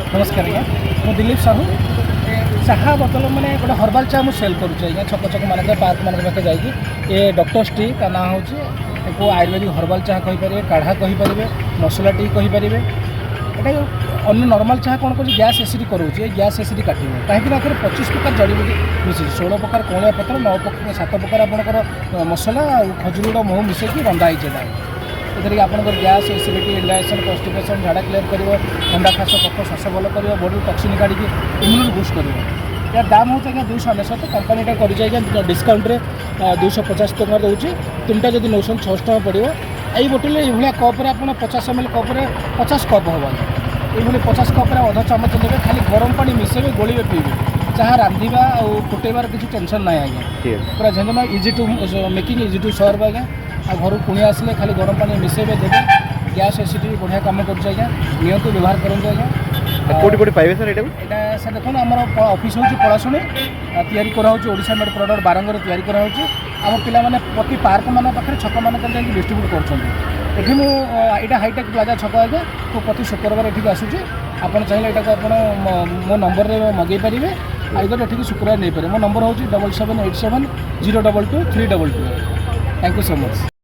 नमस्कार आज्ञा मु दिलीप साहू चाहा बोतल मैंने गोटे हर्बाल चाह मुझे सेल करुँच छक छक मान पार्क मान पाखे जाकि ये डॉक्टर्स टी का ना हूँ आयुर्वेदिक हर्बाल चाह कहींपर काढ़ा कहींपर मसला टी कहींपर ये अन्य नॉर्मल चाह कौन कर गैस एसिड करोचे गैस एसिड काटो कहीं 25 प्रकार जड़ीबूटी मिसी 16 प्रकार कौलिया पत्र 9 प्रकार 7 प्रकार आपंकर मसला खजूर गुड़ महू मिसेक रंधा होती आपंकर गैस एसिडिटी इनडाइजेशन कन्स्टिपेशन झाड़ा क्लीयर कर ठंडा खास कफ श्वास भल कर बॉडी टॉक्सिन काढ़ी इम्यूनिटी बूस्ट कर यार दाम हूँ आज्ञा 299 कंपानीटा कर डिस्काउंट 250 टଙ୍କା दूसरी तीनटा जब नौ 600 टଙ୍କା पड़ो यही बोतल ये कप्रे आप 50 ml कप्रे 50 कप हम ये 50 कप्रे अधा चामच देवे खाली गरम पानी मिसेबे गोलिबे पीबे चाह रांधा और फुटेबार किसी टेंशन ना आज्ञा पूरा झंझना easy to making easy to सर्व आज्ञा घर कुणी आसिले खाली गरम पानी मिसेबे देवे गैस एसिड बढ़िया कम कर नियंतु व्यवहार करूँ आज्ञा कोटी कोटी पाइबे सर एटा सर देखो आम ऑफिस हूँ पड़ाशुणी तैयारी कराऊँ ओडिशा मेड प्रडक्ट बारंगर तैयारी कराऊँ आम पिला माने प्रति पार्क मान पाखे छक मान डिस्ट्रीब्यूट कर यहाँ हाईटेक प्लाजा छक आज्ञा तो प्रति शुक्रवार ये आसूँ आपड़ चाहिए यहाँ मो नंबर मगै पारे आइदर ये शुक्रवार नहीं पारे मो नंबर हूँ 7787 022 322 थैंक यू सो मच।